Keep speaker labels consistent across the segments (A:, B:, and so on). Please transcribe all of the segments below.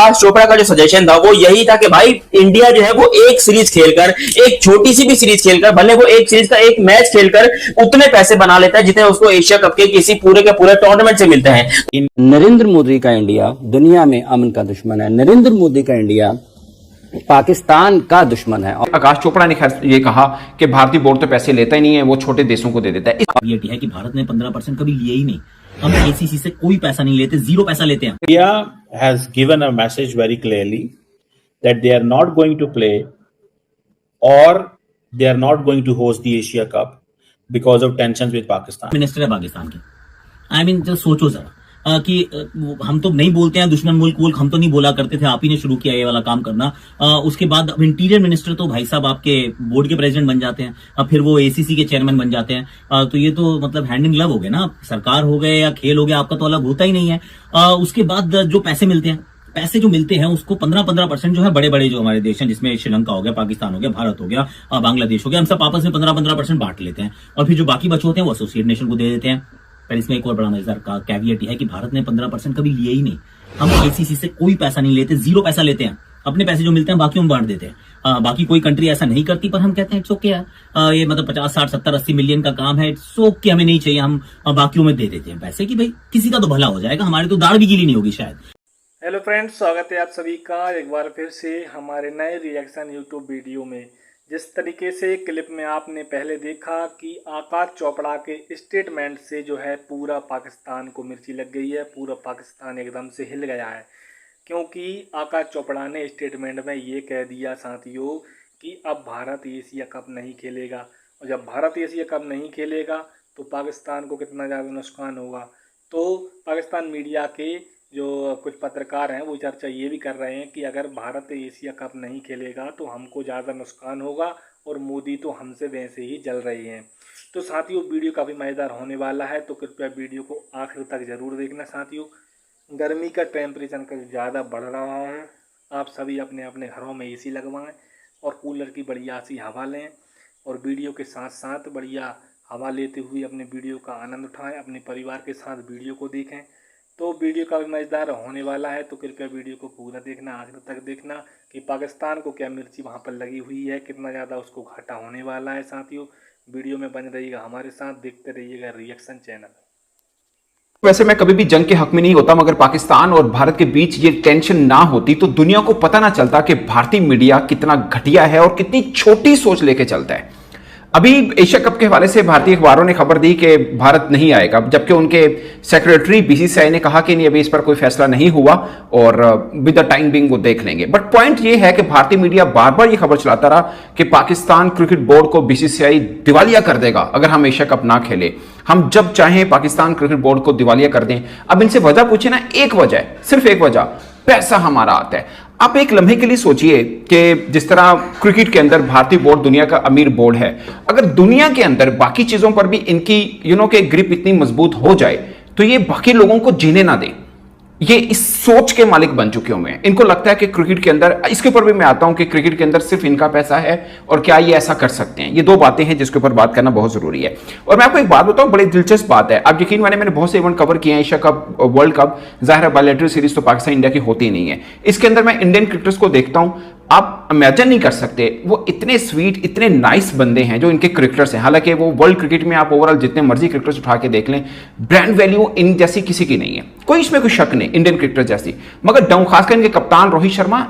A: आकाश चोपड़ा का जो सजेशन था वो यही था कि भाई इंडिया जो है वो एक सीरीज खेलकर, एक छोटी सी भी सीरीज खेलकर, भले वो एक सीरीज का एक मैच खेलकर उतने पैसे बना लेता है जितने उसको एशिया कप के किसी पूरे के पूरे टूर्नामेंट से मिलते हैं।
B: नरेंद्र मोदी का इंडिया दुनिया में अमन का दुश्मन है। नरेंद्र मोदी का इंडिया पाकिस्तान का दुश्मन है।
C: आकाश चोपड़ा ने ये कहा कि भारतीय बोर्ड तो पैसे लेता ही नहीं है, वो छोटे देशों को दे देता है।
D: रियलिटी है कि भारत ने 15% कभी लिया ही नहीं। हम एसीसी से कोई पैसा नहीं लेते, 0 पैसा लेते हैं।
E: India has given a message very clearly that they are not going to play or they are not going to host the Asia Cup because of tensions with Pakistan.
D: Minister है पाकिस्तान के। आई मीन जस्ट सोचो जरा कि हम तो नहीं बोलते हैं दुश्मन मुल्क हम तो नहीं बोला करते थे, आप ही ने शुरू किया ये वाला काम करना। उसके बाद अब इंटीरियर मिनिस्टर तो भाई साहब आपके बोर्ड के प्रेसिडेंट बन जाते हैं, अब फिर वो एसीसी के चेयरमैन बन जाते हैं। तो ये तो मतलब हैंड इन ग्लव हो गए ना, सरकार हो गए या खेल हो गया, आपका तो अलग होता ही नहीं है। उसके बाद जो पैसे मिलते हैं, पैसे जो मिलते हैं उसको 15% जो है बड़े बड़े जो हमारे देश हैं, जिसमें श्रीलंका हो गया, पाकिस्तान हो गया, भारत हो गया, बांग्लादेश हो गया, हम सब आपस में 15% बांट लेते हैं और फिर जो बाकी बचे होते हैं वो एसोसिएट नेशन को दे देते हैं। पर इसमें एक और बड़ा मजेदार का कैविएट है कि भारत ने 15% कभी लिया ही नहीं। हम एसीसी से कोई पैसा नहीं लेते, 0 पैसा लेते हैं। अपने पैसे जो मिलते हैं बाकी हम बांट देते हैं। बाकी कोई कंट्री ऐसा नहीं करती, पर हम कहते हैं इट्स ओके यार, ये मतलब 50, 60, 70, 80 मिलियन का काम है, इट्स ओके, हमें नहीं चाहिए, हम बाकियों में दे देते हैं पैसे कि भाई किसी का तो भला हो जाएगा, हमारी तो दाढ़ भी गीली नहीं होगी शायद।
F: हेलो फ्रेंड्स, स्वागत है आप सभी का एक बार फिर से हमारे नए रिएक्शन यूट्यूब वीडियो में। जिस तरीके से क्लिप में आपने पहले देखा कि आकाश चोपड़ा के स्टेटमेंट से जो है पूरा पाकिस्तान को मिर्ची लग गई है, पूरा पाकिस्तान एकदम से हिल गया है, क्योंकि आकाश चोपड़ा ने स्टेटमेंट में ये कह दिया साथियों कि अब भारत एशिया कप नहीं खेलेगा, और जब भारत एशिया कप नहीं खेलेगा तो पाकिस्तान को कितना ज़्यादा नुकसान होगा। तो पाकिस्तान मीडिया के जो कुछ पत्रकार हैं वो चर्चा ये भी कर रहे हैं कि अगर भारत एशिया कप नहीं खेलेगा तो हमको ज़्यादा नुकसान होगा और मोदी तो हमसे वैसे ही जल रहे हैं। तो साथियों वीडियो काफ़ी मज़ेदार होने वाला है, तो कृपया वीडियो को आखिर तक ज़रूर देखना। साथियों गर्मी का टेम्परेचर ज़्यादा बढ़ रहा है, आप सभी अपने अपने घरों में एसी लगवाएं और कूलर की बढ़िया सी हवा लें और वीडियो के साथ साथ बढ़िया हवा लेते हुए अपने वीडियो का आनंद उठाएं, अपने परिवार के साथ वीडियो को देखें। तो वीडियो काफ़ी मज़ेदार होने वाला है, तो कृपया वीडियो को पूरा देखना, आखिर तक देखना कि पाकिस्तान को क्या मिर्ची वहाँ पर लगी हुई है, कितना ज़्यादा उसको घाटा होने वाला है। साथियों वीडियो में बने रहिएगा हमारे साथ, देखते रहिएगा रिएक्शन चैनल।
C: वैसे मैं कभी भी जंग के हक में नहीं होता, मगर पाकिस्तान और भारत के बीच ये टेंशन ना होती तो दुनिया को पता ना चलता कि भारतीय मीडिया कितना घटिया है और कितनी छोटी सोच लेके चलता है। अभी एशिया कप के हवाले से भारतीय अखबारों ने खबर दी कि भारत नहीं आएगा, जबकि उनके सेक्रेटरी बीसीसीआई ने कहा कि नहीं, अभी इस पर कोई फैसला नहीं हुआ और विद द टाइम बिंग वो देख लेंगे। बट पॉइंट ये है कि भारतीय मीडिया बार बार ये खबर चलाता रहा कि पाकिस्तान क्रिकेट बोर्ड को बीसीसीआई दिवालिया कर देगा अगर हम एशिया कप ना खेले, हम जब चाहें पाकिस्तान क्रिकेट बोर्ड को दिवालिया कर दें। अब इनसे वजह पूछे ना, एक वजह है, सिर्फ एक वजह, पैसा हमारा आता है। आप एक लम्हे के लिए सोचिए कि जिस तरह क्रिकेट के अंदर भारतीय बोर्ड दुनिया का अमीर बोर्ड है, अगर दुनिया के अंदर बाकी चीजों पर भी इनकी के ग्रिप इतनी मजबूत हो जाए तो ये बाकी लोगों को जीने ना दें। ये इस सोच के मालिक बन चुके हुए हैं। इनको लगता है कि क्रिकेट के अंदर, इसके ऊपर भी मैं आता हूं कि क्रिकेट के अंदर सिर्फ इनका पैसा है और क्या ये ऐसा कर सकते हैं। ये दो बातें हैं जिसके ऊपर बात करना बहुत जरूरी है। और मैं आपको एक बात बताऊं, बड़ी दिलचस्प बात है, आप यकीन माने मैंने बहुत से इवेंट कवर किए हैं, एशिया कप, वर्ल्ड कप, जाहिर है बायलैटरल सीरीज तो पाकिस्तान इंडिया की होती नहीं है। इसके अंदर मैं इंडियन क्रिकेटर्स को देखता हूं, आप इमेजिन नहीं कर सकते वो इतने स्वीट, इतने नाइस बंदे हैं जो इनके क्रिकेटर्स हैं। हालांकि वो वर्ल्ड क्रिकेट में आप ओवरऑल जितने मर्जी क्रिकेटर्स उठा के देख लें, ब्रांड वैल्यू इन जैसी किसी की नहीं है, कोई इसमें कोई शक नहीं, इंडियन क्रिकेटर जैसी। मगर खासकर इनके कप्तान रोहित शर्मा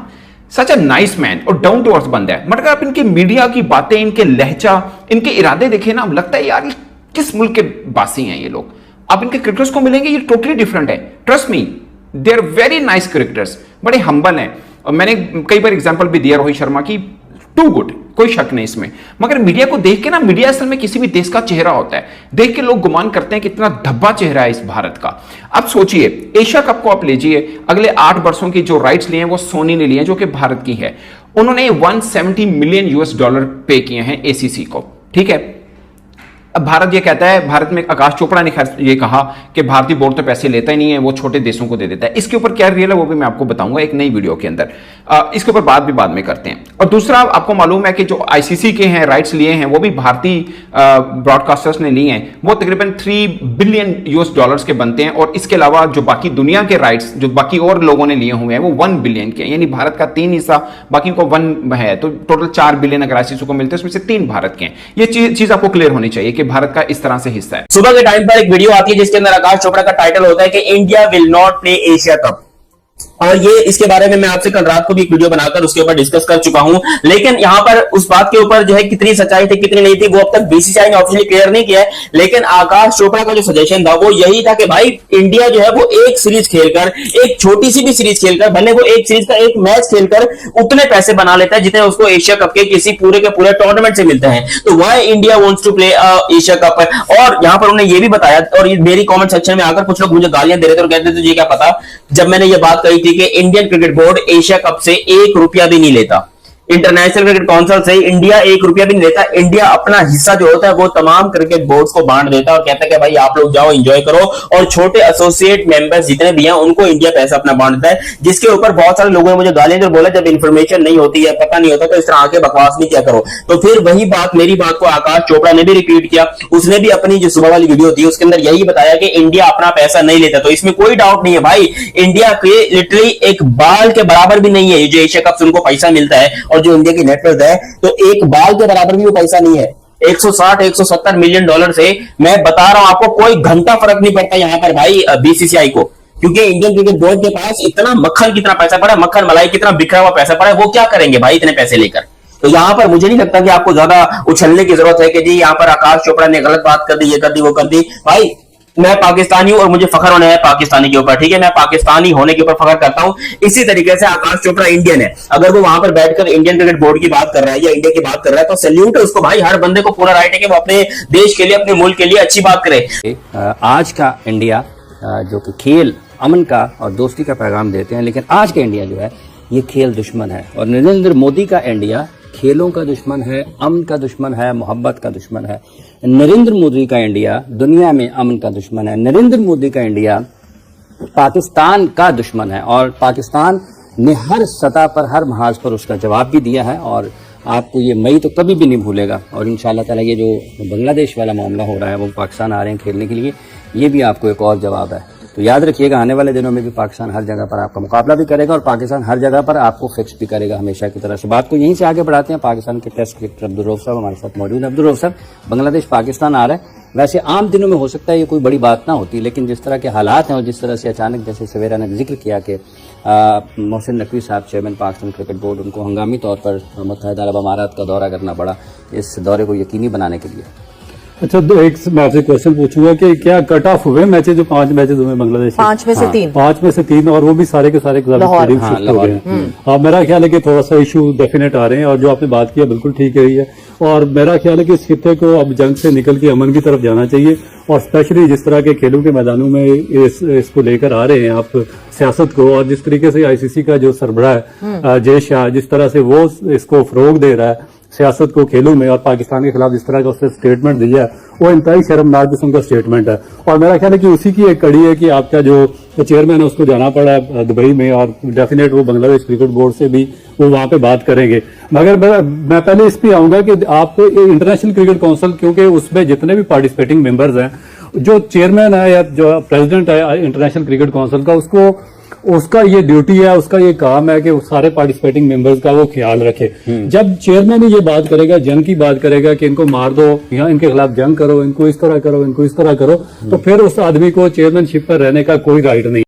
C: सच अ नाइस मैन और डाउन टू अर्थ बंदा है। मगर आप इनकी मीडिया की बातें, इनके लहजा, इनके इरादे देखें ना, लगता है यार किस मुल्क के बासी हैं ये लोग। आप इनके क्रिकेटर्स को मिलेंगे, ये टोटली डिफरेंट है। Trust me, they are very nice cricketers, बड़े हम्बल हैं। और मैंने कई बार एग्जांपल भी दिया रोहित शर्मा की, टू गुड, कोई शक नहीं इसमें। मगर मीडिया को देख के ना, मीडिया असल में किसी भी देश का चेहरा होता है, देख के लोग गुमान करते हैं कि इतना धब्बा चेहरा है इस भारत का। अब सोचिए, एशिया कप को आप लीजिए, अगले 8 वर्षों की जो राइट्स लिए हैं वो सोनी ने लिए हैं, जो कि भारत की है। उन्होंने $170 मिलियन पे किए हैं एसीसी को, ठीक है। अब भारत ये कहता है, भारत में आकाश चोपड़ा ने खैर ये कहा कि भारतीय बोर्ड तो पैसे लेता ही नहीं है, वो छोटे देशों को दे देता है। इसके ऊपर क्या रियल है वो भी मैं आपको बताऊंगा एक नई वीडियो के अंदर। इसके ऊपर बात भी बाद में करते हैं। और दूसरा, आपको मालूम है कि जो आईसीसी के हैं राइट्स लिए हैं वो भी भारतीय ब्रॉडकास्टर्स ने लिए हैं, वो तकरीबन $3 बिलियन के बनते हैं। और इसके अलावा जो बाकी दुनिया के राइट्स जो बाकी और लोगों ने लिए हुए हैं वो 1 बिलियन के, यानी भारत का 3 हिस्सा, बाकी को 1 है, तो टोटल 4 बिलियन अगर आईसीसी को मिलते हैं उसमें से 3 भारत के हैं। ये चीज आपको क्लियर होनी चाहिए कि भारत का इस तरह से हिस्सा है।
A: सुबह के टाइम पर एक वीडियो आती है जिसके अंदर आकाश चोपड़ा का टाइटल होता है कि India will not play Asia cup, और ये इसके बारे में मैं आपसे कल रात को भी एक वीडियो बनाकर उसके ऊपर डिस्कस कर चुका हूं। लेकिन यहां पर उस बात के ऊपर जो है कितनी सच्चाई थी कितनी नहीं थी वो अब तक बीसीसीआई ने ऑफिशियली क्लियर नहीं किया है। लेकिन आकाश चोपड़ा का जो सजेशन था वो यही था कि भाई इंडिया जो है वो एक सीरीज खेलकर, एक छोटी सी भी सीरीज खेलकर, भले वो एक सीरीज का एक मैच खेलकर उतने पैसे बना लेता है जितने उसको एशिया कप के किसी पूरे के पूरे टूर्नामेंट से मिलते हैं। तो why India wants to play Asia cup. और यहां पर उन्होंने ये भी बताया, और मेरी कॉमेंट सेक्शन में आकर कुछ लोग मुझे गालियां दे रहे थे और कहते थे तुझे क्या पता, जब मैंने ये बात कही थी कि Indian cricket board Asia cup से ₹1 भी नहीं लेता, इंटरनेशनल क्रिकेट काउंसिल से इंडिया ₹1 भी नहीं लेता। इंडिया अपना हिस्सा जो होता है वो तमाम क्रिकेट बोर्ड्स को बांट देता है और कहता है कि भाई आप लोग जाओ एंजॉय करो, और छोटे एसोसिएट मेंबर्स जितने भी हैं उनको इंडिया पैसा अपना बांटता है। जिसके ऊपर बहुत सारे लोगों ने मुझे गालियां जो बोला जब इन्फॉर्मेशन नहीं होती है, पता नहीं होता, तो इस तरह आके बकवास नहीं किया करो। तो फिर वही बात, मेरी बात को आकाश चोपड़ा ने भी रिपीट किया। उसने भी अपनी जो सुबह वाली वीडियो थी उसके अंदर यही बताया कि इंडिया अपना पैसा नहीं लेता। तो इसमें कोई डाउट नहीं है भाई, इंडिया के लिटरली एक बाल के बराबर भी नहीं है ये जो एशिया कप से उनको पैसा मिलता है, और जो इंडिया की नेटवर्थ है तो एक बाल के बराबर भी वो पैसा नहीं है। 160-170 मिलियन डॉलर से मैं बता रहा हूं आपको कोई घंटा फर्क नहीं पड़ता यहां पर भाई बीसीसीआई को, क्योंकि इंडियन क्रिकेट बोर्ड के पास इतना मक्खन कितना पैसा पड़ा, मक्खन मलाई कितना बिखरा हुआ पैसा पड़ा है, वो क्या करेंगे भाई इतने पैसे लेकर। तो यहां पर मुझे नहीं लगता कि आपको ज्यादा उछलने की जरूरत है कि जी यहां पर आकाश चोपड़ा ने गलत बात कर दी, ये कर दी, वो कर दी। भाई मैं पाकिस्तानी हूं और मुझे फख्र होना है पाकिस्तानी के ऊपर, ठीक है, मैं पाकिस्तानी होने के ऊपर फख्र करता हूं। इसी तरीके से आकाश चोपड़ा इंडियन है, अगर वो वहां पर बैठकर इंडियन क्रिकेट बोर्ड की बात कर रहा है या इंडिया की बात कर रहा है तो सैल्यूट है उसको भाई। हर बंदे को पूरा राइट है कि वो अपने देश के लिए, अपने मुल्क के लिए अच्छी बात करे।
B: आज का इंडिया जो कि खेल अमन का और दोस्ती का पैगाम देते हैं, लेकिन आज का इंडिया जो है ये खेल दुश्मन है। और नरेंद्र मोदी का इंडिया खेलों का दुश्मन है, अमन का दुश्मन है, मोहब्बत का दुश्मन है। नरेंद्र मोदी का इंडिया दुनिया में अमन का दुश्मन है। नरेंद्र मोदी का इंडिया पाकिस्तान का दुश्मन है, और पाकिस्तान ने हर सतह पर, हर महाज पर उसका जवाब भी दिया है। और आपको ये मई तो कभी भी नहीं भूलेगा। और इंशाल्लाह ताला ये जो बांग्लादेश वाला मामला हो रहा है, वो पाकिस्तान आ रहे हैं खेलने के लिए, ये भी आपको एक और जवाब है। तो याद रखिएगा आने वाले दिनों में भी पाकिस्तान हर जगह पर आपका मुकाबला भी करेगा, और पाकिस्तान हर जगह पर आपको फिक्स भी करेगा हमेशा की तरह से। बात को यहीं से आगे बढ़ाते हैं। पाकिस्तान के टेस्ट क्रिकेटर अब्दुल रऊफ साहब हमारे साथ मौजूद है। अब्दुल रऊफ साहब, बांग्लादेश पाकिस्तान आ रहा है, वैसे आम दिनों में हो सकता है ये कोई बड़ी बात ना होती, लेकिन जिस तरह के हालात हैं और जिस तरह से अचानक, जैसे सवेरा ने जिक्र किया कि मोहसिन नकवी साहब चेयरमैन पाकिस्तान क्रिकेट बोर्ड, उनको हंगामी तौर पर मुत्तहिदा अरब अमारात का दौरा करना पड़ा इस दौरे को यकीनी बनाने के लिए।
G: अच्छा, तो एक मैं आपसे क्वेश्चन पूछूंगा कि क्या कट ऑफ हुए मैचेस, जो 5 मैचेस हुए बांग्लादेश,
H: 5 में से 3,
G: 5 में से 3, और वो भी सारे के सारे
H: लाहौर
G: शिफ्ट हो गए हैं। मेरा ख्याल है कि थोड़ा सा इशू डेफिनेट आ रहे हैं, और जो आपने बात किया बिल्कुल ठीक रही है। और मेरा ख्याल है कि इस खित्ते को अब जंग से निकल के अमन की तरफ जाना चाहिए, और स्पेशली जिस तरह के खेलों के मैदानों में इसको लेकर आ रहे हैं आप सियासत को, और जिस तरीके से आईसीसी का जो सरबराह है जय शाह, जिस तरह से वो इसको फरोग दे रहा है सियासत को खेलों में, और पाकिस्तान के खिलाफ जिस तरह का उसने स्टेटमेंट दिया है, वो इंतहाई शर्मनाक किस्म का स्टेटमेंट है। और मेरा ख्याल है कि उसी की एक कड़ी है कि आपका जो चेयरमैन है उसको जाना पड़ा है दुबई में, और डेफिनेट वो बांग्लादेश क्रिकेट बोर्ड से भी वो वहां पे बात करेंगे। मगर मैं पहले इस पे आऊंगा कि आप इंटरनेशनल क्रिकेट काउंसिल, क्योंकि उसमें जितने भी पार्टिसिपेटिंग मेंबर्स हैं, जो चेयरमैन है या जो प्रेसिडेंट है इंटरनेशनल क्रिकेट काउंसिल का, उसका ये ड्यूटी है, उसका ये काम है कि वो सारे पार्टिसिपेटिंग मेंबर्स का वो ख्याल रखे। जब चेयरमैन ही ये बात करेगा, जंग की बात करेगा कि इनको मार दो या इनके खिलाफ जंग करो, इनको इस तरह करो, इनको इस तरह करो, तो फिर उस आदमी को चेयरमैनशिप पर रहने का कोई राइट नहीं।